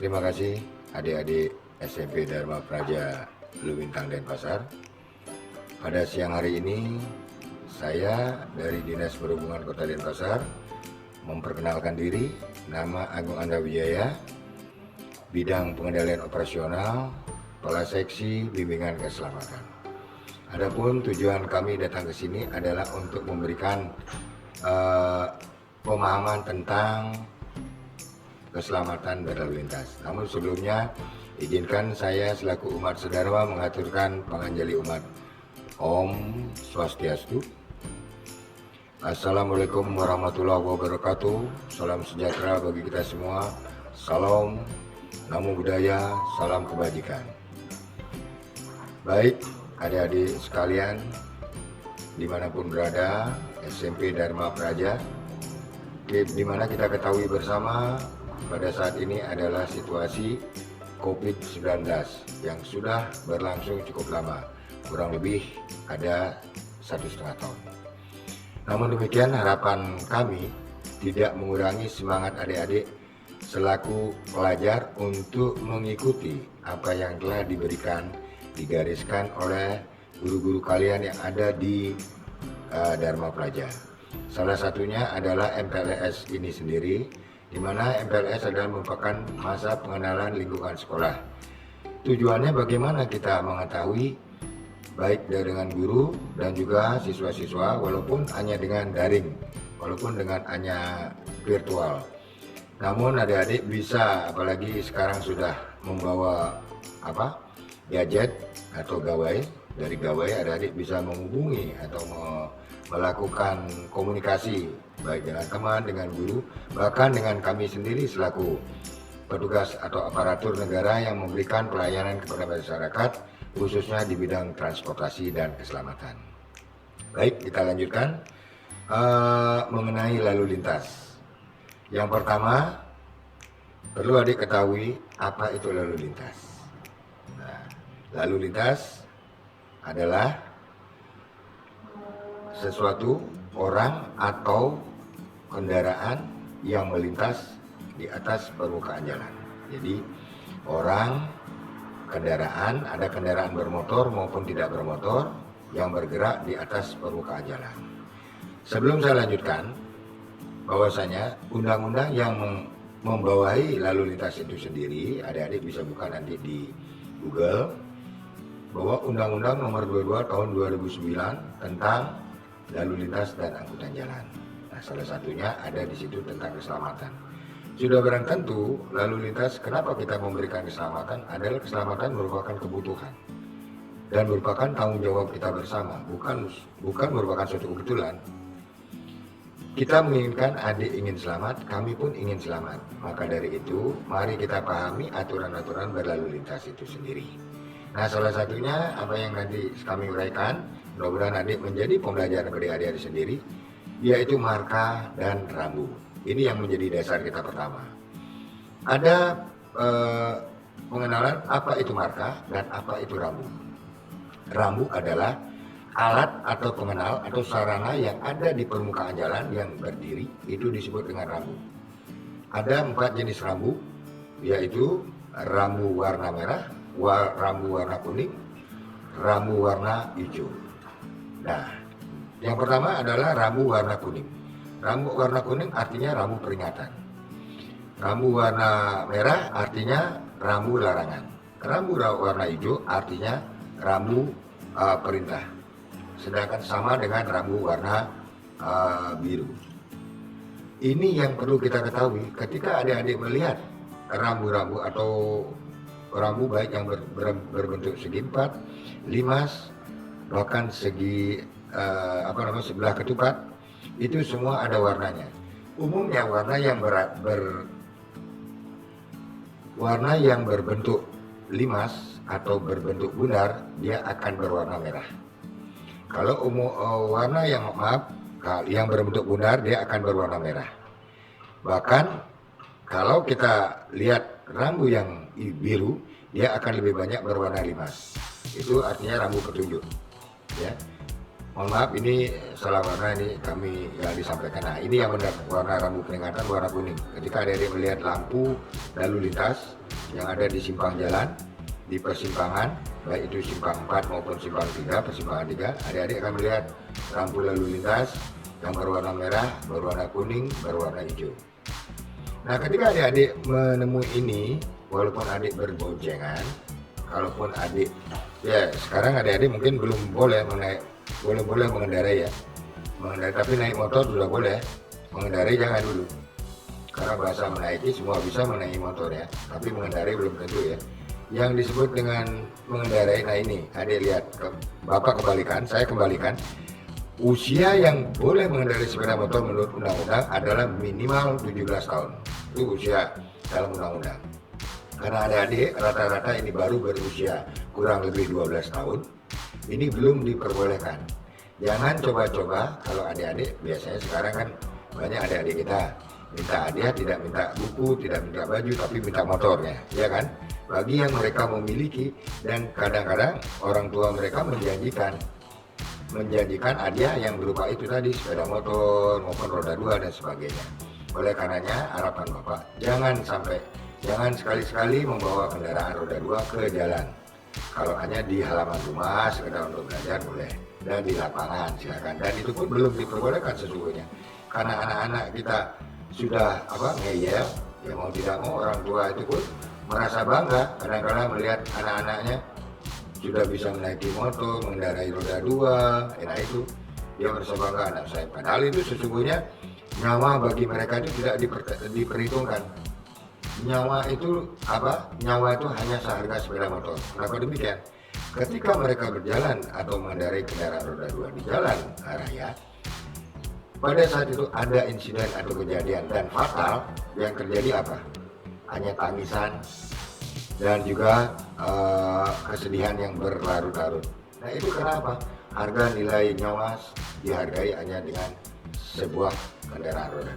Terima kasih adik-adik SMP Dharma Praja Luwintang Denpasar. Pada siang hari ini saya dari Dinas Perhubungan Kota Denpasar memperkenalkan diri. Nama Agung Anda Wijaya, bidang pengendalian operasional, Kepala Seksi Bimbingan Keselamatan. Adapun tujuan kami datang ke sini adalah untuk memberikan pemahaman tentang keselamatan berlalu lintas. Namun sebelumnya izinkan saya selaku umat sedharma mengaturkan panganjali umat. Om Swastiastu. Assalamualaikum warahmatullahi wabarakatuh. Salam sejahtera bagi kita semua. Salam, namo buddhaya, salam kebajikan. Baik adik-adik sekalian, dimanapun berada, SMP Dharma Praja, dimana kita ketahui bersama pada saat ini adalah situasi COVID-19 yang sudah berlangsung cukup lama, kurang lebih ada 1,5 tahun. Namun demikian, harapan kami tidak mengurangi semangat adik-adik selaku pelajar untuk mengikuti apa yang telah digariskan oleh guru-guru kalian yang ada di Dharma Praja. Salah satunya adalah MPLS ini sendiri, di mana MPLS adalah merupakan masa pengenalan lingkungan sekolah. Tujuannya bagaimana kita mengetahui baik dengan guru dan juga siswa-siswa, walaupun hanya dengan daring, walaupun dengan hanya virtual. Namun adik-adik bisa, apalagi sekarang sudah membawa gadget atau gawai. Dari gawai adik-adik bisa menghubungi atau melakukan komunikasi baik dengan teman, dengan guru, bahkan dengan kami sendiri selaku petugas atau aparatur negara yang memberikan pelayanan kepada masyarakat, khususnya di bidang transportasi dan keselamatan. Baik, kita lanjutkan mengenai lalu lintas. Yang pertama, perlu adik ketahui apa itu lalu lintas. Nah, lalu lintas adalah sesuatu orang atau kendaraan yang melintas di atas permukaan jalan. Jadi orang, kendaraan, ada kendaraan bermotor maupun tidak bermotor yang bergerak di atas permukaan jalan. Sebelum saya lanjutkan, bahwasanya undang-undang yang membawahi lalu lintas itu sendiri, adik-adik bisa buka nanti di Google, bahwa Undang-Undang Nomor 22 Tahun 2009 tentang lalu lintas dan angkutan jalan. Nah, salah satunya ada di situ tentang keselamatan. Sudah barang tentu, lalu lintas, kenapa kita memberikan keselamatan, adalah keselamatan merupakan kebutuhan dan merupakan tanggung jawab kita bersama, bukan merupakan suatu kebetulan. Kita menginginkan adik ingin selamat, kami pun ingin selamat. Maka dari itu, mari kita pahami aturan-aturan berlalu lintas itu sendiri. Nah, salah satunya apa yang nanti kami uraikan, mudah-mudahan adik menjadi pembelajaran bagi adik-adik sendiri, yaitu marka dan rambu. Ini yang menjadi dasar kita pertama. Ada pengenalan apa itu marka dan apa itu rambu. Rambu adalah alat atau pengenal atau sarana yang ada di permukaan jalan yang berdiri, itu disebut dengan rambu. Ada 4 jenis rambu, yaitu rambu warna merah, rambu warna kuning, rambu warna hijau. Nah, yang pertama adalah rambu warna kuning. Rambu warna kuning artinya rambu peringatan. Rambu warna merah artinya rambu larangan. Rambu warna hijau artinya rambu perintah. Sedangkan sama dengan rambu warna biru. Ini yang perlu kita ketahui ketika adik-adik melihat rambu-rambu atau rambu baik yang berbentuk segi 4, 5, bahkan segi sebelah ketupat, itu semua ada warnanya. Umumnya warna yang berbentuk 5 atau berbentuk bundar, dia akan berwarna merah. Kalau warna yang berbentuk bundar, dia akan berwarna merah. Bahkan kalau kita lihat rambu yang biru, dia akan lebih banyak berwarna 5. Itu artinya rambu petunjuk. Ya, mohon maaf ini salah warna, ini kami yang disampaikan. Nah, ini yang benar, warna rambu peringatan warna kuning. Ketika adik-adik melihat lampu lalu lintas, yang ada di simpang jalan, di persimpangan, baik itu simpang 4 maupun simpang 3, persimpangan 3, adik-adik akan melihat lampu lalu lintas yang berwarna merah, berwarna kuning, berwarna hijau. Nah, ketika adik-adik menemui ini, walaupun adik berboncengan, kalaupun adik, ya sekarang adik-adik mungkin belum boleh mengendarai ya, tapi naik motor sudah boleh, mengendarai jangan dulu. Karena bahasa menaiki semua bisa menaiki motor ya, tapi mengendarai belum tentu ya. Yang disebut dengan mengendarai, nah ini adik lihat, Bapak kembalikan, saya kembalikan. Usia yang boleh mengendarai sepeda motor menurut undang-undang adalah minimal 17 tahun. Itu usia dalam undang-undang. Karena adik-adik rata-rata ini baru berusia kurang lebih 12 tahun, ini belum diperbolehkan. Jangan coba-coba, kalau adik-adik biasanya sekarang kan banyak adik-adik kita minta hadiah, tidak minta buku, tidak minta baju, tapi minta motornya, ya kan? Bagi yang mereka memiliki, dan kadang-kadang orang tua mereka menjanjikan hadiah yang berupa itu tadi, sepeda motor maupun roda 2 dan sebagainya. Oleh karenanya harapan Bapak, jangan sekali-sekali membawa kendaraan roda 2 ke jalan. Kalau hanya di halaman rumah sekedar untuk belajar boleh, dan di lapangan silakan. Dan itu pun belum diperbolehkan sesungguhnya, karena anak-anak kita sudah ngeyel, ya mau tidak mau orang tua itu pun merasa bangga kadang-kadang melihat anak-anaknya sudah bisa menaiki motor, mengendarai roda 2, nah itu dia merasa bangga anak saya. Padahal itu sesungguhnya nyawa bagi mereka itu tidak diperhitungkan. Nyawa itu hanya seharga sepeda motor. Kenapa demikian? Ketika mereka berjalan atau mengendarai kendaraan roda 2 di jalan raya, pada saat itu ada insiden atau kejadian dan fatal, yang terjadi apa? Hanya tangisan dan juga kesedihan yang berlarut-larut. Nah itu kenapa? Harga nilai nyawa dihargai hanya dengan sebuah kendaraan roda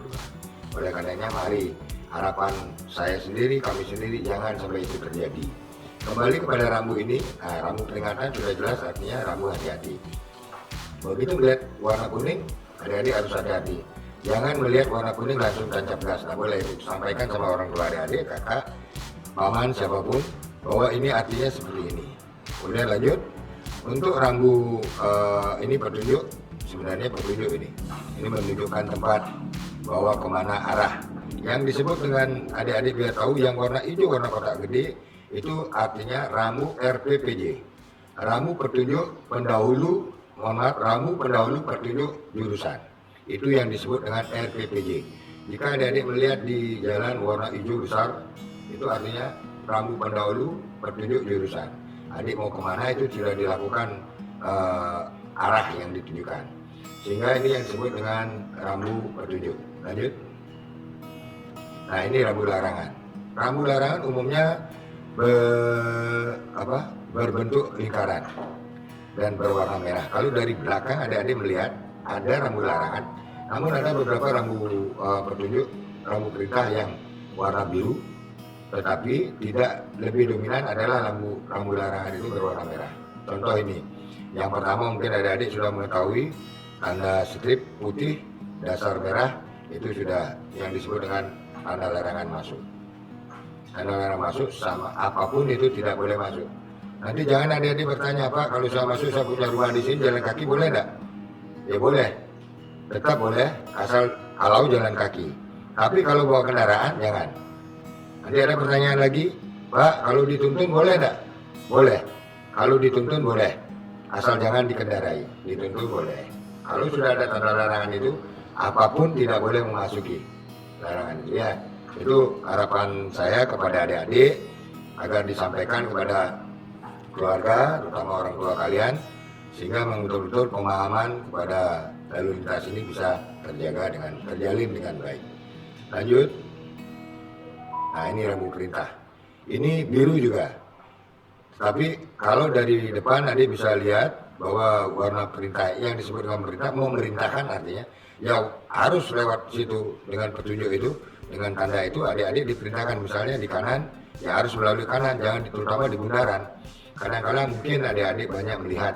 2. Oleh karenanya mari, harapan saya sendiri, kami sendiri, jangan sampai itu terjadi. Kembali kepada rambu ini, rambu peringatan sudah jelas artinya rambu hati-hati. Begitu melihat warna kuning, adik-adik harus hati-hati. Jangan melihat warna kuning langsung tancap gas, tak boleh. Sampaikan sama orang tua adik-adik, kakak, paman, siapapun, bahwa ini artinya seperti ini. Kemudian lanjut, untuk rambu ini petunjuk, sebenarnya petunjuk ini menunjukkan tempat bahwa kemana arah. Yang disebut dengan adik-adik biar tahu, yang warna hijau, warna kotak gede, itu artinya rambu RPPJ. Rambu petunjuk pendahulu, rambu pendahulu petunjuk jurusan. Itu yang disebut dengan RPPJ. Jika adik-adik melihat di jalan warna hijau besar, itu artinya rambu pendahulu petunjuk jurusan. Adik mau kemana itu sudah dilakukan arah yang ditunjukkan. Sehingga ini yang disebut dengan rambu petunjuk. Lanjut. Nah ini rambu larangan. Rambu larangan umumnya berbentuk lingkaran dan berwarna merah. Kalau dari belakang adik-adik melihat ada rambu larangan, namun ada beberapa rambu petunjuk, rambu perintah yang warna biru, tetapi tidak lebih dominan adalah rambu larangan itu berwarna merah. Contoh ini, yang pertama mungkin adik-adik sudah mengetahui tanda strip putih dasar merah, itu sudah yang disebut dengan tanda larangan masuk. Tanda larangan masuk sama apapun itu tidak boleh masuk. Nanti jangan adik-adik bertanya, Pak, kalau saya masuk, saya punya rumah di sini, jalan kaki boleh enggak? Ya boleh, tetap boleh, asal kalau jalan kaki. Tapi kalau bawa kendaraan, jangan. Nanti ada pertanyaan lagi, Pak, kalau dituntun boleh enggak? Boleh, kalau dituntun boleh, asal jangan dikendarai, dituntun boleh. Kalau sudah ada tanda larangan itu, apapun tidak boleh memasuki larangan itu ya. Itu harapan saya kepada adik-adik, agar disampaikan kepada keluarga, terutama orang tua kalian, sehingga betul-betul pemahaman kepada lalu lintas ini bisa terjalin dengan baik. Lanjut. Nah ini rambu perintah. Ini biru juga. Tapi kalau dari depan adik bisa lihat bahwa warna perintah yang disebut dengan perintah, memerintahkan artinya ya harus lewat situ dengan petunjuk itu, dengan tanda itu adik-adik diperintahkan, misalnya di kanan ya harus melalui kanan, jangan terutama di bundaran. Kadang-kadang mungkin adik-adik banyak melihat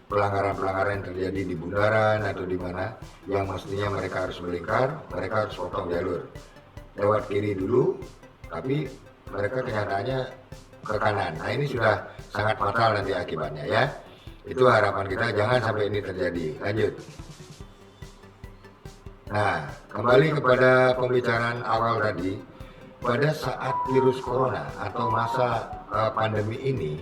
pelanggaran-pelanggaran yang terjadi di bundaran atau di mana yang mestinya mereka harus melingkar, mereka harus potong jalur lewat kiri dulu, tapi mereka kenyataannya ke kanan. Nah ini sudah sangat fatal nanti akibatnya ya. Itu harapan kita jangan sampai ini terjadi. Lanjut. Nah, kembali kepada pembicaraan awal tadi, pada saat virus corona atau masa pandemi ini,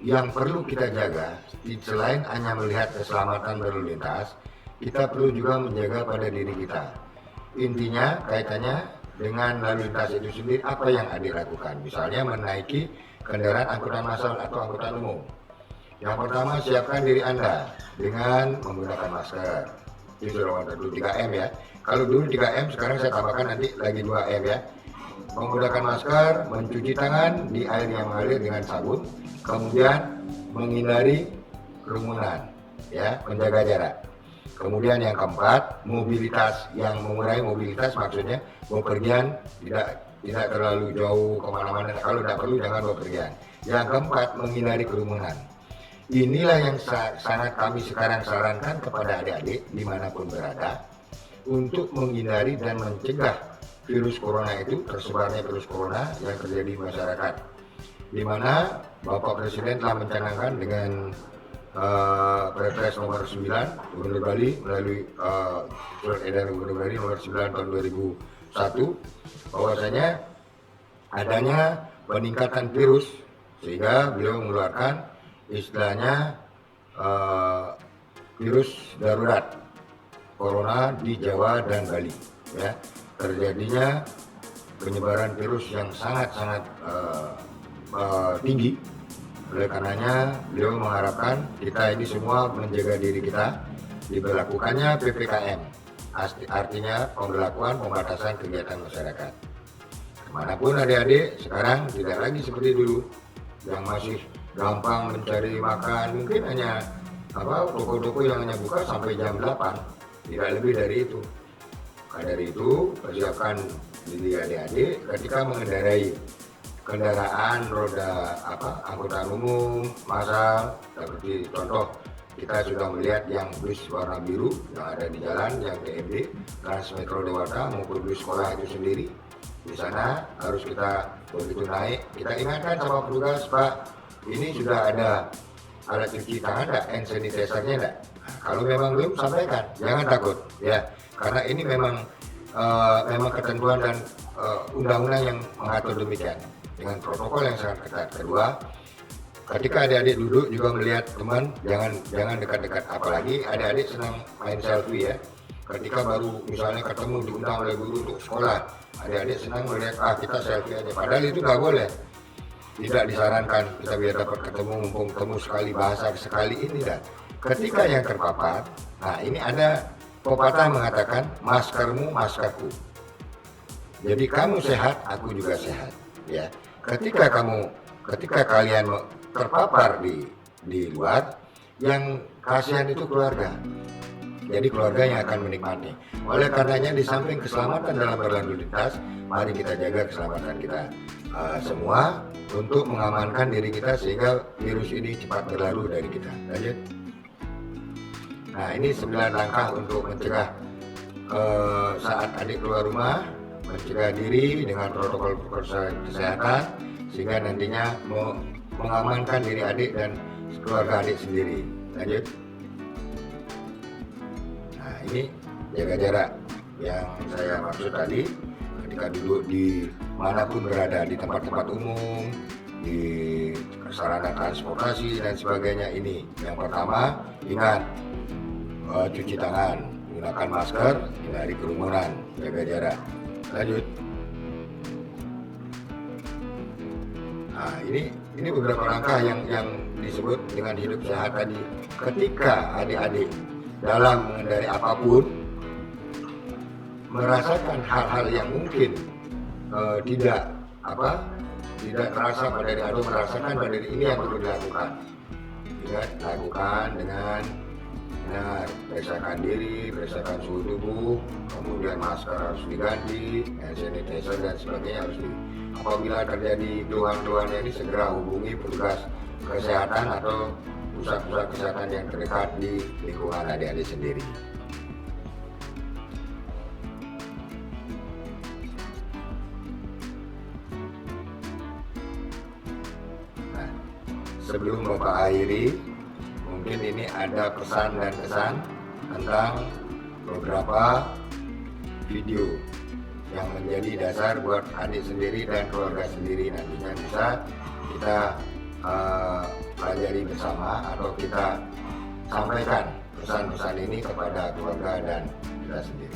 yang perlu kita jaga, selain hanya melihat keselamatan berlalu lintas, kita perlu juga menjaga pada diri kita. Intinya kaitannya dengan lalu lintas itu sendiri, apa yang Adik lakukan? Misalnya menaiki kendaraan angkutan massal atau angkutan umum. Yang pertama, siapkan diri Anda dengan menggunakan masker. Itu sudah dulu 3M ya. Kalau dulu 3M, sekarang saya tambahkan nanti lagi 2M ya. Menggunakan masker, mencuci tangan di air yang mengalir dengan sabun, kemudian menghindari kerumunan, ya, menjaga jarak. Kemudian yang keempat, mobilitas, yang mengurangi mobilitas maksudnya bepergian tidak terlalu jauh kemana-mana. Kalau tidak perlu jangan bepergian. Yang keempat, menghindari kerumunan. Inilah yang sangat kami sekarang sarankan kepada adik-adik dimanapun berada untuk menghindari dan mencegah virus corona itu, tersebarnya virus corona yang terjadi di masyarakat. Di mana Bapak Presiden telah mencanangkan dengan Perpres nomor 9 Gubernur Bali melalui surat edaran Gubernur Bali nomor 9 tahun 2001 bahwasanya adanya peningkatan virus sehingga beliau mengeluarkan istilahnya virus darurat corona di Jawa dan Bali ya, terjadinya penyebaran virus yang sangat-sangat tinggi. Oleh karenanya beliau mengharapkan kita ini semua menjaga diri kita. Diberlakukannya PPKM artinya pemberlakuan pembatasan kegiatan masyarakat. Kemanapun adik-adik sekarang tidak lagi seperti dulu yang masih gampang mencari makan, mungkin hanya toko-toko yang hanya buka sampai jam 8, tidak lebih dari itu. Maka dari itu persiapkan diri adik-adik ketika mengendarai kendaraan roda angkutan umum massal, seperti contoh kita sudah melihat yang bus warna biru yang ada di jalan, yang TMB Trans Metro Dewata maupun bus sekolah itu sendiri. Di sana harus kita begitu naik kita ingatkan sama petugas, Pak, ini sudah ada alat cuci tangan enggak, hand sanitizer-nya enggak? Nah, kalau memang belum, sampaikan, jangan takut ya, karena ini memang ketentuan dan undang-undang yang mengatur demikian dengan protokol yang sangat ketat. Kedua, ketika adik-adik duduk juga melihat teman, jangan dekat-dekat, apalagi adik-adik senang main selfie ya. Ketika baru misalnya ketemu diundang oleh guru untuk sekolah, adik-adik senang melihat kita selfie aja, padahal itu nggak boleh, tidak disarankan. Kita biar dapat ketemu, mumpung temu sekali, bahasa sekali ini dah. Ketika yang terpapar, nah ini ada pepatah mengatakan maskermu maskerku, jadi kamu sehat aku juga sehat ya. Ketika kalian terpapar di luar, yang kasihan itu keluarga. Jadi keluarga yang akan menikmati. Oleh karenanya di samping keselamatan dalam berlalu lintas, mari kita jaga keselamatan kita semua untuk mengamankan diri kita sehingga virus ini cepat berlalu dari kita. Lanjut. Nah ini 9 langkah untuk mencegah saat adik keluar rumah, mencegah diri dengan protokol kesehatan sehingga nantinya mengamankan diri adik dan keluarga adik sendiri. Lanjut. Nah ini jaga jarak yang saya maksud tadi, ketika duduk di manapun berada, di tempat-tempat umum, di sarana transportasi dan sebagainya. Ini yang pertama, ingat cuci tangan, gunakan masker, hindari kerumunan, jaga jarak. Lanjut. Nah ini beberapa langkah yang disebut dengan hidup sehat tadi. Ketika adik-adik dalam mengendari apapun merasakan hal-hal yang mungkin tidak terasa pada diri atau merasakan pada diri, ini yang perlu dilakukan. Ingat, lakukan dengan benar, periksakan diri, periksakan suhu tubuh, kemudian masker harus diganti, hand sanitizer dan sebagainya harus apabila terjadi keluhan-keluhan ini segera hubungi petugas kesehatan atau pusat-pusat kesehatan yang terdekat di lingkungan adik-adik sendiri. sebelum Bapak akhiri, mungkin ini ada pesan dan kesan tentang beberapa video yang menjadi dasar buat adik sendiri dan keluarga sendiri, nantinya bisa kita pelajari bersama atau kita sampaikan pesan-pesan ini kepada keluarga dan kita sendiri.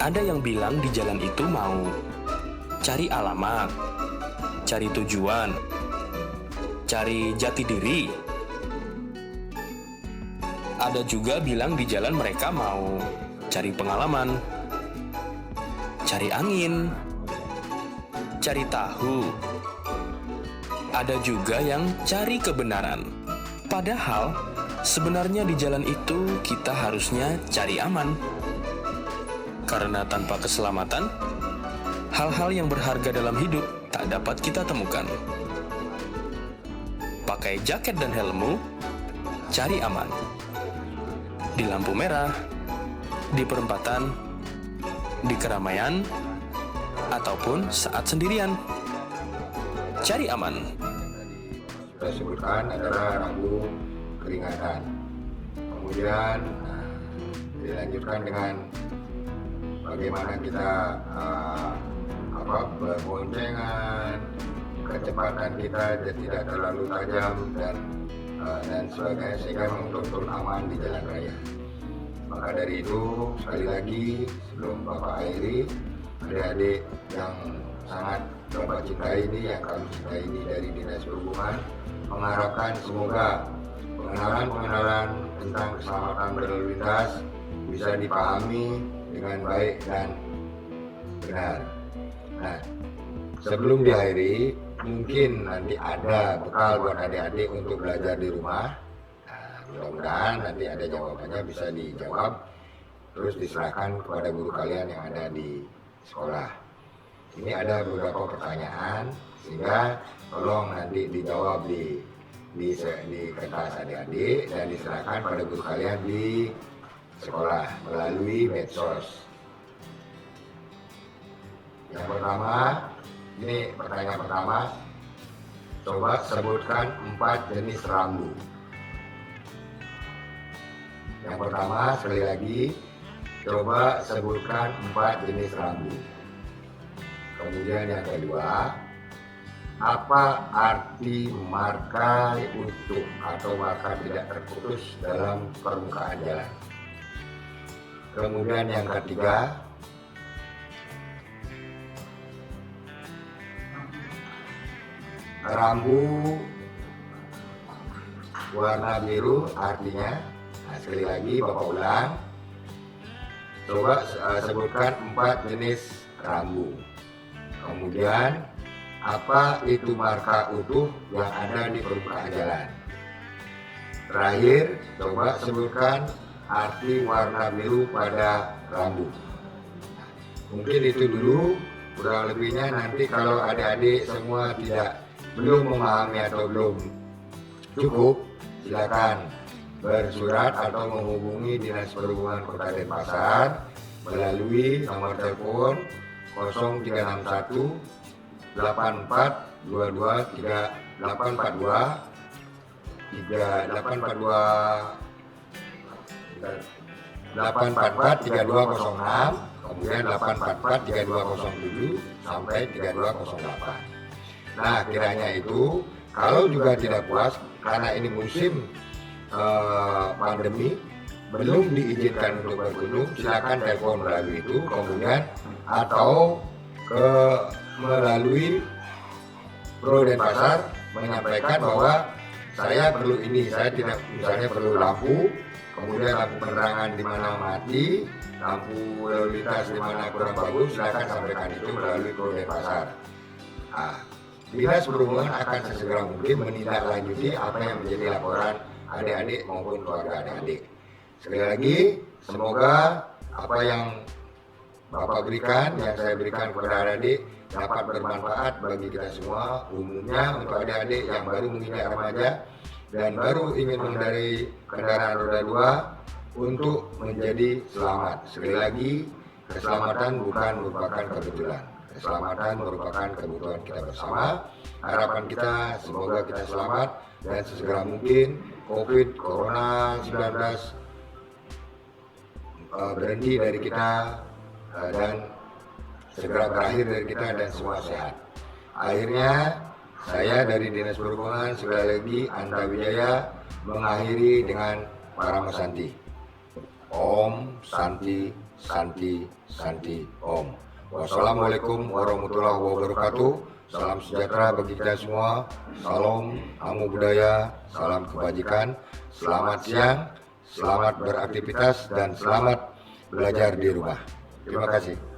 Ada yang bilang di jalan itu mau cari alamat, cari tujuan, cari jati diri. Ada juga bilang di jalan mereka mau cari pengalaman, cari angin, cari tahu. Ada juga yang cari kebenaran. Padahal sebenarnya di jalan itu kita harusnya cari aman. Karena tanpa keselamatan, hal-hal yang berharga dalam hidup tak dapat kita temukan. Pakai jaket dan helmmu, cari aman. Di lampu merah, di perempatan, di keramaian, ataupun saat sendirian. Cari aman. Saya sebutkan adalah rambu peringatan. Kemudian dilanjutkan dengan bagaimana kita berboncengan, kecepatan kita tidak terlalu tajam dan sebagainya, sehingga betul-betul aman di jalan raya. Maka dari itu, sekali lagi sebelum Bapak akhiri, adik-adik yang sangat Bapak cintai ini, yang kami cintai ini dari Dinas Perhubungan, mengharapkan semoga pengenalan tentang keselamatan berlalu lintas bisa dipahami dengan baik dan benar. Nah, sebelum diakhiri, mungkin nanti ada bekal buat adik-adik untuk belajar di rumah. Nah, mudah-mudahan nanti ada jawabannya bisa dijawab, terus diserahkan kepada guru kalian yang ada di sekolah. Ini ada beberapa pertanyaan, sehingga tolong nanti dijawab di kertas adik-adik dan diserahkan pada guru kalian di sekolah melalui medsos. Yang pertama, ini pertanyaan pertama, coba sebutkan 4 jenis rambu. Yang pertama, sekali lagi, coba sebutkan 4 jenis rambu. Kemudian yang kedua, apa arti marka utuh atau marka tidak terputus dalam permukaan jalan? Kemudian yang ketiga, rambu warna biru artinya. Nah, sekali lagi Bapak ulang, coba sebutkan 4 jenis rambu. Kemudian apa itu marka utuh yang ada di permukaan jalan? Terakhir, coba sebutkan arti warna biru pada rambu. Mungkin itu dulu, kurang lebihnya nanti kalau adik-adik semua belum memahami atau belum cukup, silakan bersurat atau menghubungi Dinas Perhubungan Kota Denpasar melalui nomor telepon 0361 8422 844-3206, kemudian 844-3207 sampai 3208. Nah, kiranya itu kalau juga tidak puas karena ini musim pandemi belum diizinkan untuk berkunjung, silakan telepon melalui itu, kemudian atau melalui Pro Denpasar menyampaikan bahwa saya perlu ini, saya tidak, misalnya perlu lampu, kemudian lampu penerangan di mana mati, lampu lalu lintas di mana kurang bagus, silakan sampaikan itu melalui Pro Denpasar. Nah, Dinas Perhubungan akan sesegera mungkin menindaklanjuti apa yang menjadi laporan adik-adik maupun keluarga adik-adik. Sekali lagi, semoga apa yang Bapak berikan, yang saya berikan kepada adik-adik dapat bermanfaat bagi kita semua, umumnya untuk adik-adik yang baru menginjak remaja dan baru ingin mengendarai kendaraan roda 2, untuk menjadi selamat. Sekali lagi, keselamatan bukan merupakan kebetulan. Keselamatan merupakan kebutuhan kita bersama. Harapan kita semoga kita selamat dan sesegera mungkin COVID-19 berhenti dari kita dan segera berakhir dari kita dan semua sehat. Akhirnya saya dari Dinas Perhubungan sekali lagi Anta Wijaya mengakhiri dengan Parama Santi. Om Santi Santi Santi Om. Wassalamualaikum warahmatullahi wabarakatuh. Salam sejahtera bagi kita semua. Salam Namo Buddhaya, salam kebajikan. Selamat siang, selamat beraktivitas dan selamat belajar di rumah. Terima kasih.